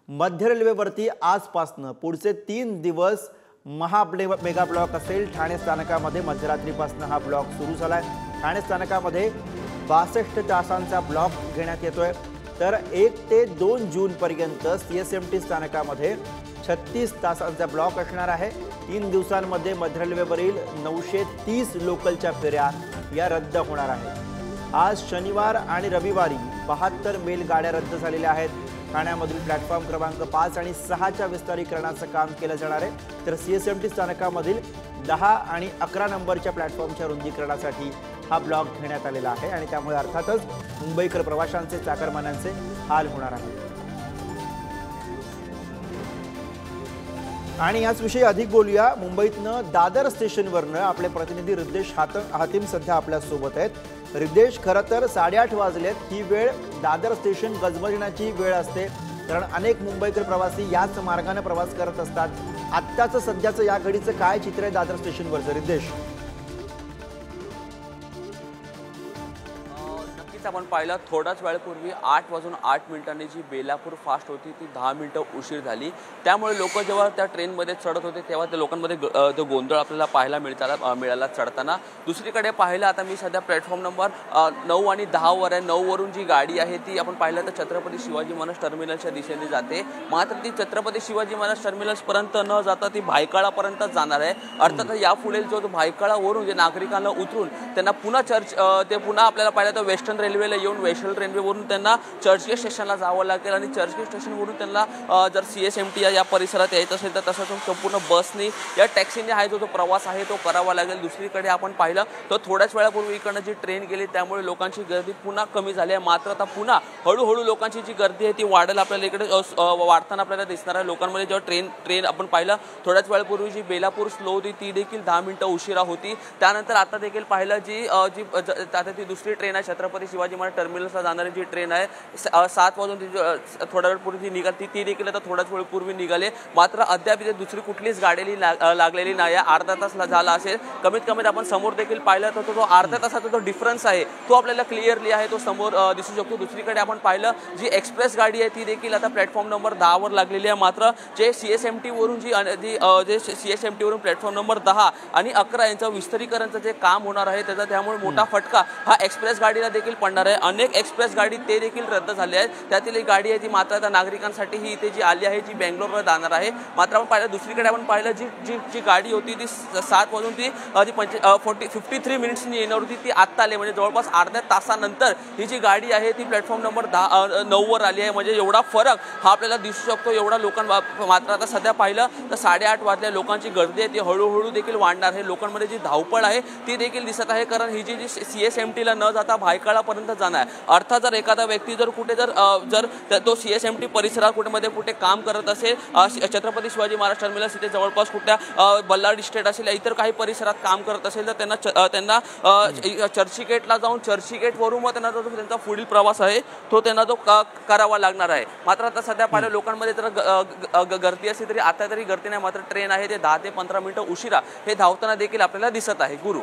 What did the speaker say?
मध्य रेल्वेवरती आजपासून पुढचे 3 दिवस मेगा ब्लॉक असेल। ठाणे स्थानकामध्ये मध्यरात्रीपासून हा ब्लॉक सुरू झालाय। ठाणे स्थानकामध्ये 62 तासांचा ब्लॉक घेण्यात येतोय। तर 1 ते 2 जून पर्यंत CSMT स्थानकामध्ये 36 तासांचा ब्लॉक असणार आहे। 3 दिवसांमध्ये मध्य रेल्वेवरील 930 लोकलच्या फेऱ्या या रद्द होणार आहेत। आज शनिवार आणि रविवारी 72 मेल गाड्या रद्द झालेल्या आहेत। ठाण्यामधील प्लॅटफॉर्म क्रमांक 5 आणि 6 च्या विस्तारीकरणाचं काम केलं जाणार आहे। तर CSMT स्थानकामधील 10 आणि 11 नंबरच्या प्लॅटफॉर्मच्या रुंदीकरणासाठी हा ब्लॉक घेण्यात आलेला आहे आणि त्यामुळे अर्थातच मुंबईकर प्रवाशांचे चाकरमान्यांचे हाल होणार आहेत। आणि याच विषयी अधिक बोलूया। मुंबईतनं दादर स्टेशनवरनं आपले प्रतिनिधी रिद्देश हातीम सध्या आपल्या सोबत आहेत। रिद्देश, खरं तर 8:30 वाजलेत। ही वेळ दादर स्टेशन गजबजण्याची वेळ असते, कारण अनेक मुंबईकर प्रवासी याच मार्गाने प्रवास करत असतात। आत्ताचं सध्याचं या घडीचं काय चित्र आहे दादर स्टेशनवरचं रिद्देश? आपण पाहिलं थोडाच वेळपूर्वी 8:08 जी बेलापूर फास्ट होती ती 10 मिनिटं उशीर झाली। त्यामुळे लोक जेव्हा त्या ट्रेनमध्ये चढत होते तेव्हा त्या लोकांमध्ये तो गोंधळ आपल्याला पाहायला मिळाला चढताना। दुसरीकडे पाहिलं आता मी सध्या प्लॅटफॉर्म नंबर 9 आणि 10 वर आहे। 9 वरून जी गाडी आहे ती आपण पाहिलं तर छत्रपती शिवाजी महाराज टर्मिनलच्या दिशेने जाते, मात्र ती छत्रपती शिवाजी महाराज टर्मिनल्सपर्यंत न जाता ती भायखळापर्यंत जाणार आहे। अर्थात यापुढे जो भायखळावरून जे नागरिकांना उतरून त्यांना पुन्हा आपल्याला पाहिलं तर वेस्टर्न रेल्वेला येऊन वेस्टर्न रेल्वेवरून त्यांना चर्चगेट स्टेशनला जावं लागेल आणि चर्चगेट स्टेशनवरून त्यांना जर CSMT या परिसरात यायचं असेल तर तसं संपूर्ण बसनी या टॅक्सीने आहे जो प्रवास आहे तो करावा लागेल। दुसरीकडे आपण पाहिलं तर थोड्याच वेळापूर्वी इकडनं जी ट्रेन गेली त्यामुळे लोकांची गर्दी पुन्हा कमी झाली आहे, मात्र आता पुन्हा हळूहळू लोकांची जी गर्दी आहे ती वाढेल आपल्याला इकडे वाढताना आपल्याला दिसणार आहे। लोकांमध्ये जेव्हा ट्रेन आपण पाहिलं थोड्याच वेळापूर्वी जी बेलापूर स्लो होती ती देखील 10 मिनिटं उशिरा होती। त्यानंतर आता देखील पाहिलं आता ती दुसरी ट्रेन आहे छत्रपती शिवाजी महाराज टर्मिनलला जाणारी जी ट्रेन आहे 7 वाजून थोड्या वेळ पूर्वी निघाली ती देखील आता थोड्याच वेळ पूर्वी निघाले, मात्र अद्याप इथे दुसरी कुठलीच गाडी लागलेली नाही आहे। अर्धा तास झाला असेल कमीत कमी। आपण समोर देखील पाहिलं तर तो अर्ध्या तासाचा जो डिफरन्स आहे तो आपल्याला क्लिअरली आहे तो समोर दिसू शकतो। दुसरीकडे आपण पाहिलं जी एक्सप्रेस गाडी आहे ती देखील आता प्लॅटफॉर्म नंबर 10 वर लागलेली आहे, मात्र जे CSMT वरून जे CSMT वरून प्लॅटफॉर्म नंबर 10 आणि 11 यांचं विस्तारीकरणचं जे काम होणार आहे त्यामुळे मोठा फटका हा एक्सप्रेस गाडीला देखील पडणार आहे। अनेक एक्सप्रेस गाडी ते देखील रद्द झाले आहेत। त्यातील एक गाडी आहे ती मात्र आता नागरिकांसाठी ही इथे जी आली आहे जी बेंगलोरला जाणार आहे। मात्र आपण पाहिलं दुसरीकडे आपण पाहिलं जी गाडी होती ती 7 वाजून ती 53 मिनिट्सनी येणार होती ती आत्ता आली, म्हणजे जवळपास अर्ध्या तासानंतर ही जी गाडी आहे ती प्लॅटफॉर्म नंबर 9 वर आली आहे। म्हणजे एवढा फरक हा आपल्याला दिसू शकतो एवढा मात्र आता सध्या पाहिलं तर 8:30 वाजल्या लोकांची गर्दी आहे ती हळूहळू देखील वाढणार आहे। लोकांमध्ये जी धावपळ आहे ती देखील दिसत आहे, कारण ही जी CSMTला न जाता भायखळापर्यंत जाणार। अर्थात जर एखादा व्यक्ती जर तो CSMT परिसरात कुठे काम करत असेल, छत्रपती शिवाजी महाराज टर्मिनस इथे जवळपास कुठल्या बल्लाळ इस्टेट असेल इतर काही परिसरात काम करत असेल तर त्यांना चर्चगेटला जाऊन चर्चगेटवरून मग त्यांचा पुढील प्रवास आहे तो त्यांना करावा लागणार आहे। मात्र आता सध्या पाहिलं लोकांमध्ये जर गर्दी असली तरी आता तरी गर्दी नाही, मात्र ट्रेन आहे ते 10 ते 15 मिनिटं उशिरा हे धावताना देखील आपल्याला दिसत आहे। गुरु